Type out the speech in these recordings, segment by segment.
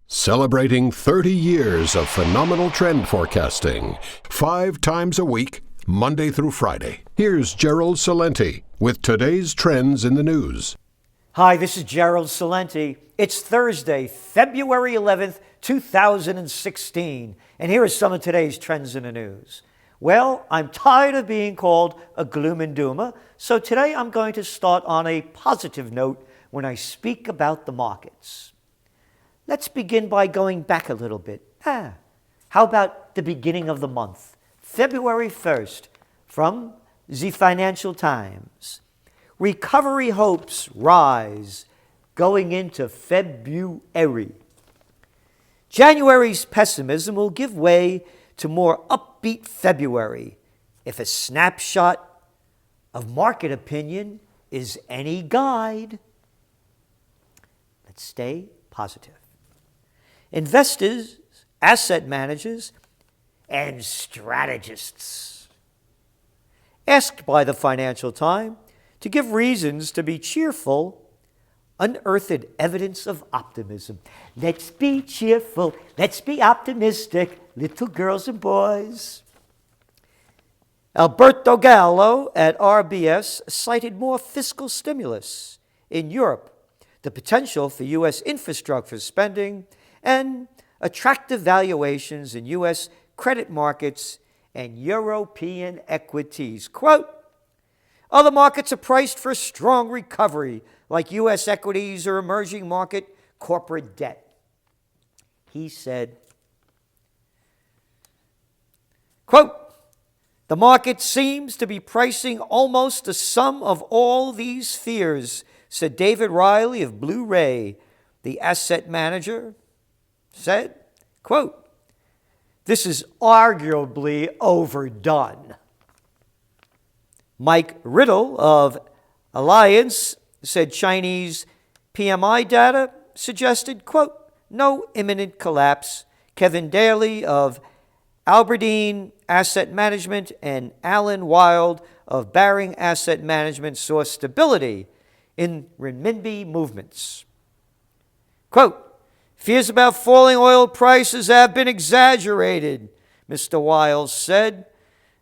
Celebrating 30 years of phenomenal trend forecasting, 5 times a week, Monday through Friday. Here's Gerald Celente with today's trends in the news. Hi, this is Gerald Celente. It's Thursday, February 11th, 2016, and here are some of today's trends in the news. Well, I'm tired of being called a gloom and doomer, so today I'm going to start on a positive note when I speak about the markets. Let's begin by going back a little bit. How about the beginning of the month, February 1st, from the Financial Times. Recovery hopes rise going into February. January's pessimism will give way to more upbeat February if a snapshot of market opinion is any guide. Let's stay positive. Investors, asset managers, and strategists, asked by the Financial Times to give reasons to be cheerful, unearthed evidence of optimism. Let's be cheerful, let's be optimistic, little girls and boys. Alberto Gallo at RBS cited more fiscal stimulus in Europe, the potential for U.S. infrastructure spending, and attractive valuations in U.S. credit markets and European equities. Quote, other markets are priced for a strong recovery, like U.S. equities or emerging market corporate debt. He said, quote, the market seems to be pricing almost the sum of all these fears, said David Riley of Blue Ray, the asset manager. Said, quote, this is arguably overdone. Mike Riddle of Alliance said Chinese PMI data suggested, quote, no imminent collapse. Kevin Daly of Aberdeen Asset Management and Alan Wild of Baring Asset Management saw stability in renminbi movements. Quote, fears about falling oil prices have been exaggerated, Mr. Wiles said,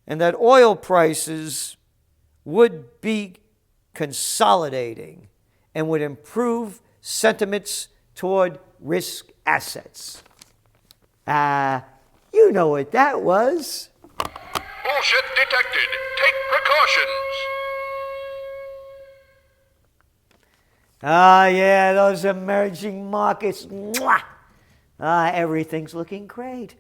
and that oil prices would be consolidating and would improve sentiments toward risk assets. You know what that was. Bullshit detected. Take precautions. Yeah, those emerging markets. Everything's looking great.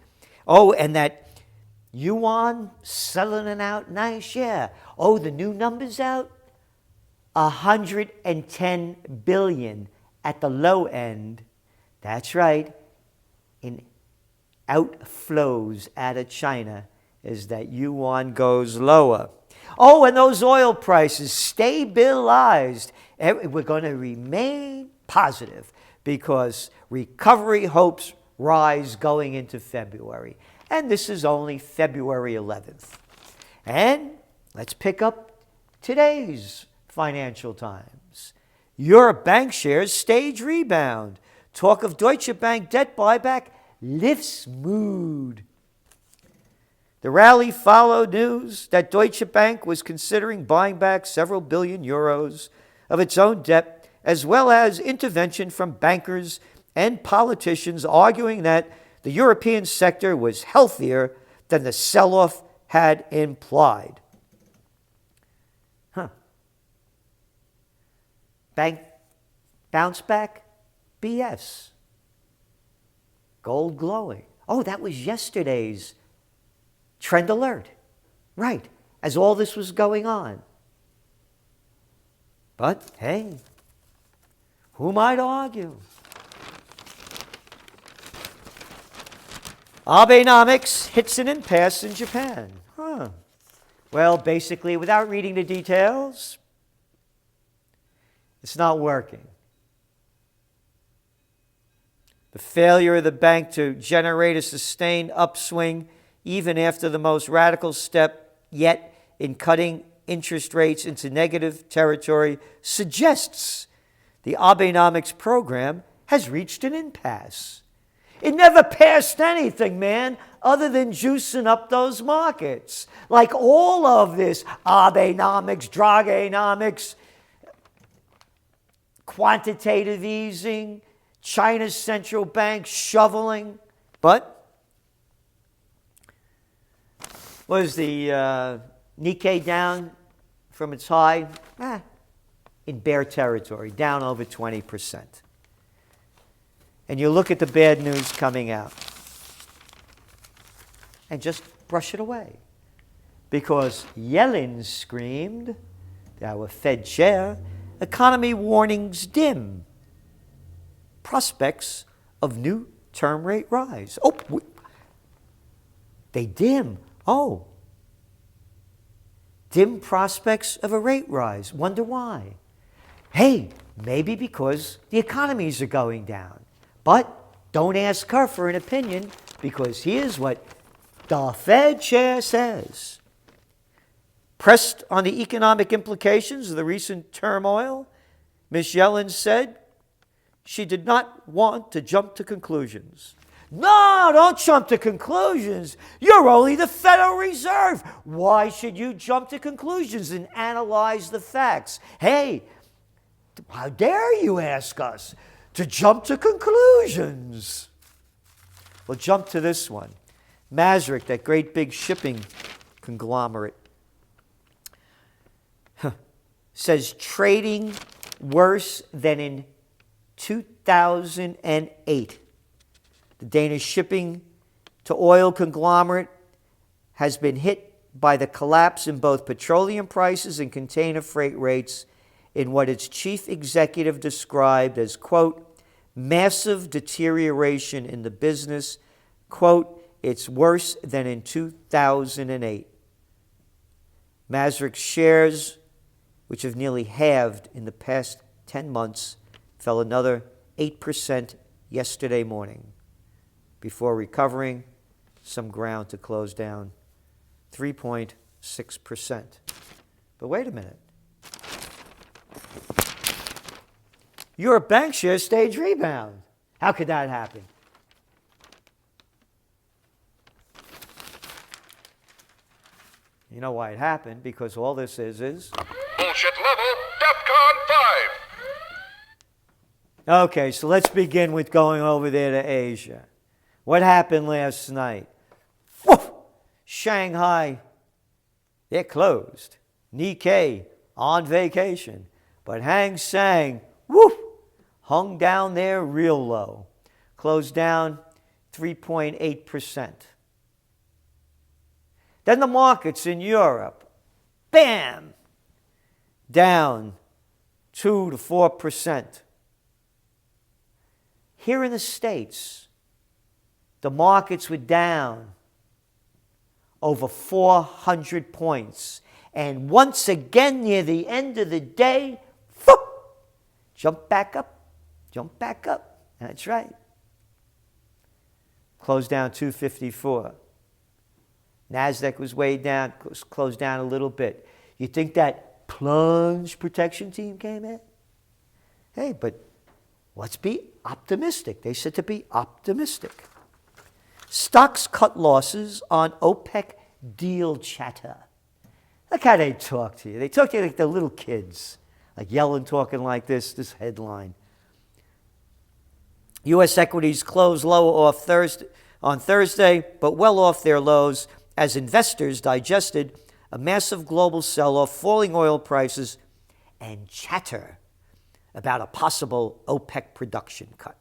Oh, and that yuan selling it out nice, yeah. Oh, the new number's out? 110 billion at the low end. That's right. In outflows out of China as that yuan goes lower. Oh, and those oil prices stabilized. We're going to remain positive because recovery hopes rise going into February. And this is only February 11th. And let's pick up today's Financial Times. Europe bank shares stage rebound. Talk of Deutsche Bank debt buyback lifts mood. The rally followed news that Deutsche Bank was considering buying back several billion euros of its own debt, as well as intervention from bankers and politicians arguing that the European sector was healthier than the sell-off had implied. Bank bounce back? BS. Gold glowing. Oh, that was yesterday's trend alert. Right, as all this was going on. But, hey, who might argue? Abenomics hits an impasse in Japan. Well, basically, without reading the details, it's not working. The failure of the bank to generate a sustained upswing, even after the most radical step yet in cutting interest rates into negative territory, suggests the Abenomics program has reached an impasse. It never passed anything, man, other than juicing up those markets. Like all of this Abenomics, Dragonomics, quantitative easing, China's central bank shoveling. But was the Nikkei down from its high? In bear territory, down over 20%. And you look at the bad news coming out and just brush it away. Because Yellen screamed, our Fed chair, economy warnings dim. Prospects of new term rate rise. Oh, they dim. Oh, dim prospects of a rate rise. Wonder why? Hey, maybe because the economies are going down. But don't ask her for an opinion, because here's what the Fed chair says. Pressed on the economic implications of the recent turmoil, Ms. Yellen said she did not want to jump to conclusions. No, don't jump to conclusions. You're only the Federal Reserve. Why should you jump to conclusions and analyze the facts? Hey, how dare you ask us to jump to conclusions? Well, jump to this one. Maersk, that great big shipping conglomerate, says trading worse than in 2008. The Danish shipping to oil conglomerate has been hit by the collapse in both petroleum prices and container freight rates in what its chief executive described as, quote, massive deterioration in the business. Quote, it's worse than in 2008. Maersk's shares, which have nearly halved in the past 10 months, fell another 8% yesterday morning before recovering some ground to close down 3.6%. But wait a minute. Your bank share stage rebound. How could that happen? You know why it happened? Because all this is bullshit level DEFCON 5. Okay, so let's begin with going over there to Asia. What happened last night? Woof! Shanghai, they're closed. Nikkei, on vacation. But Hang Seng, woof, hung down there real low. Closed down 3.8%. Then the markets in Europe, bam, down 2 to 4%. Here in the States, the markets were down over 400 points. And once again, near the end of the day, whoop, jump back up. That's right. Closed down 254. NASDAQ was way down, closed down a little bit. You think that plunge protection team came in? Hey, but let's be optimistic. They said to be optimistic. Stocks cut losses on OPEC deal chatter. Look how they talk to you. They talk to you like they're little kids. Like Yellen talking like this headline. U.S. equities closed lower on Thursday, but well off their lows as investors digested a massive global sell-off, falling oil prices, and chatter about a possible OPEC production cut.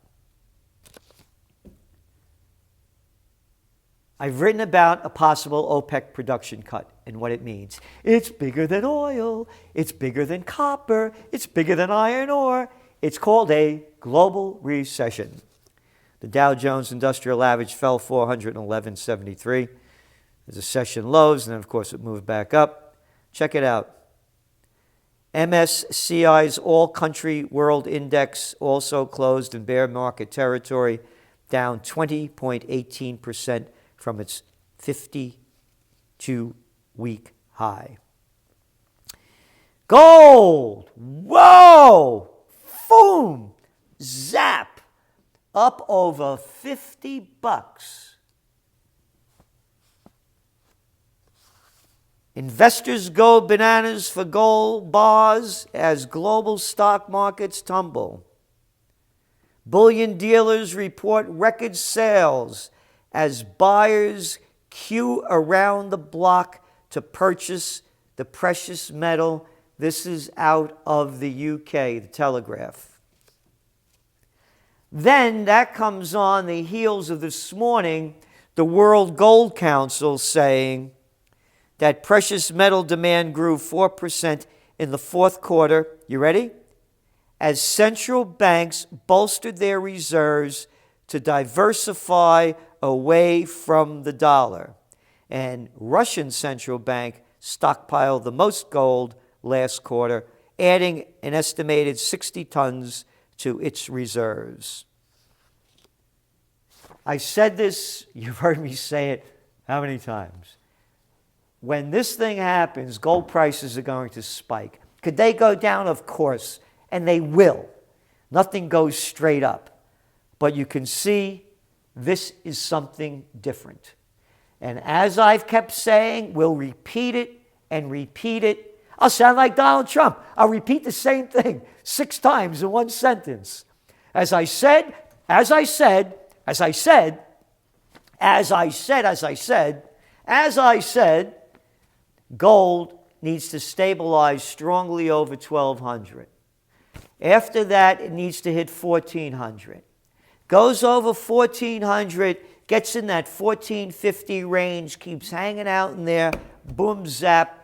I've written about a possible OPEC production cut and what it means. It's bigger than oil. It's bigger than copper. It's bigger than iron ore. It's called a global recession. The Dow Jones Industrial Average fell 411.73. There's a session lows, and then, of course, it moved back up. Check it out. MSCI's All-Country World Index also closed in bear market territory, down 20.18% from its 52-week high. Gold, whoa, boom, zap, up over $50. Investors go bananas for gold bars as global stock markets tumble. Bullion dealers report record sales as buyers queue around the block to purchase the precious metal. This is out of the UK, the Telegraph. Then that comes on the heels of this morning, the World Gold Council saying that precious metal demand grew 4% in the fourth quarter. You ready? As central banks bolstered their reserves to diversify away from the dollar. And Russian central bank stockpiled the most gold last quarter, adding an estimated 60 tons to its reserves. I said this, you've heard me say it how many times? When this thing happens, gold prices are going to spike. Could they go down? Of course, and they will. Nothing goes straight up. But you can see this is something different. And as I've kept saying, we'll repeat it and repeat it. I'll sound like Donald Trump. I'll repeat the same thing 6 times in one sentence. As I said, gold needs to stabilize strongly over 1,200. After that, it needs to hit 1,400. Goes over 1,400, gets in that 1,450 range, keeps hanging out in there, boom, zap,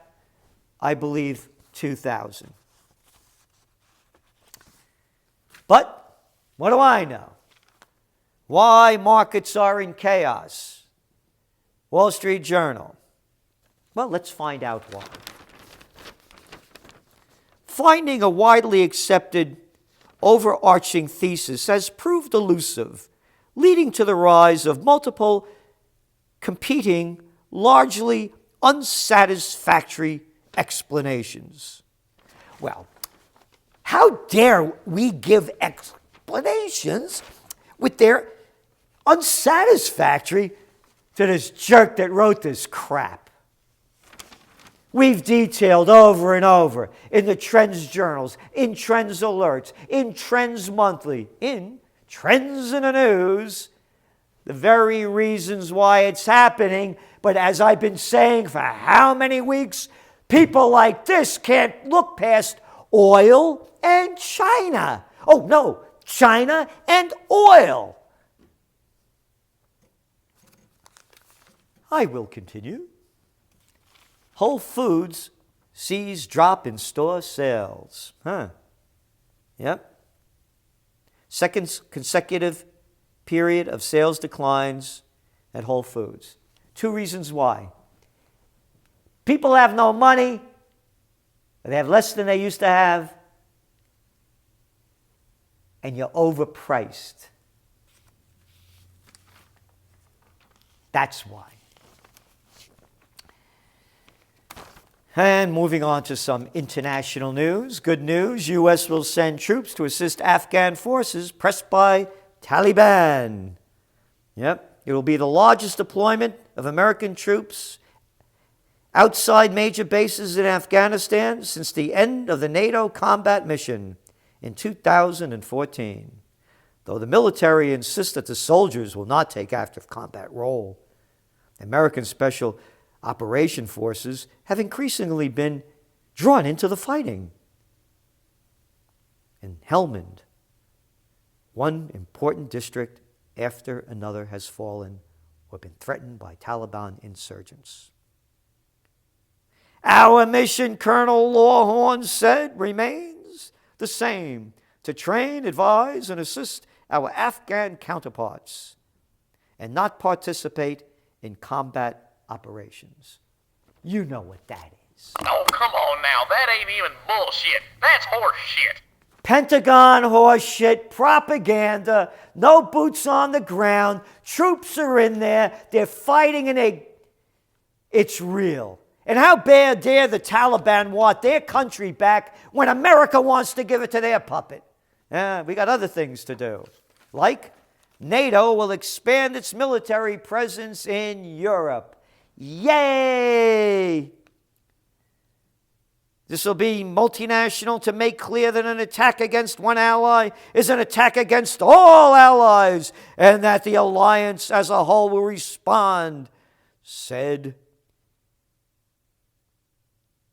I believe 2,000. But what do I know? Why markets are in chaos. Wall Street Journal. Well, let's find out why. Finding a widely accepted overarching thesis has proved elusive, leading to the rise of multiple competing, largely unsatisfactory explanations. Well, how dare we give explanations with their unsatisfactory to this jerk that wrote this crap? We've detailed over and over in the Trends Journals, in Trends Alerts, in Trends Monthly, in Trends in the News, the very reasons why it's happening. But as I've been saying for how many weeks, people like this can't look past oil and China. Oh, no, China and oil. I will continue. Whole Foods sees drop in store sales. Yep. Second consecutive period of sales declines at Whole Foods. 2 reasons why. People have no money. They have less than they used to have. And you're overpriced. That's why. And moving on to some international news. Good news, U.S. will send troops to assist Afghan forces pressed by Taliban. Yep, it will be the largest deployment of American troops outside major bases in Afghanistan since the end of the NATO combat mission in 2014. Though the military insists that the soldiers will not take active combat role, American Special Operation forces have increasingly been drawn into the fighting. In Helmand, one important district after another has fallen or been threatened by Taliban insurgents. Our mission, Colonel Lawhorn said, remains the same: to train, advise, and assist our Afghan counterparts and not participate in combat operations. You know what that is. Oh, come on now. That ain't even bullshit. That's horse shit. Pentagon horse shit, propaganda, no boots on the ground, troops are in there, they're fighting, and it's real. And how bad dare the Taliban want their country back when America wants to give it to their puppet? We got other things to do, like NATO will expand its military presence in Europe. Yay! This will be multinational to make clear that an attack against one ally is an attack against all allies, and that the alliance as a whole will respond, said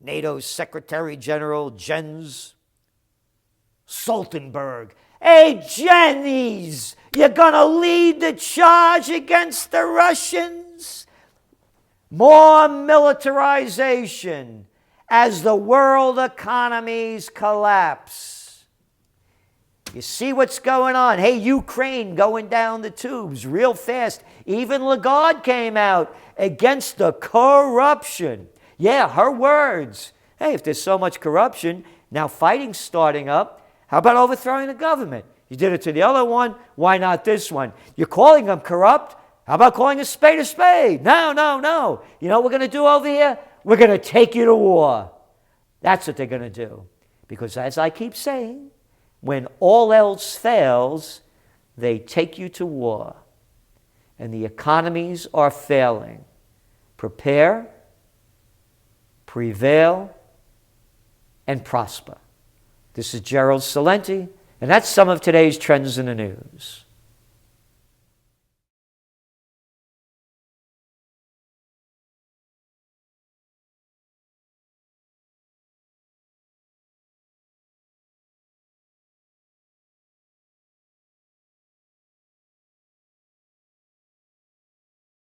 NATO's Secretary General Jens Stoltenberg. Hey, Jennies, you're going to lead the charge against the Russians? More militarization as the world economies collapse. You see what's going on? Hey, Ukraine going down the tubes real fast. Even Lagarde came out against the corruption. Yeah, her words. Hey, if there's so much corruption, now fighting's starting up. How about overthrowing the government? You did it to the other one. Why not this one? You're calling them corrupt. How about calling a spade a spade? No, no, no. You know what we're going to do over here? We're going to take you to war. That's what they're going to do. Because as I keep saying, when all else fails, they take you to war. And the economies are failing. Prepare, prevail, and prosper. This is Gerald Celente, and that's some of today's trends in the news.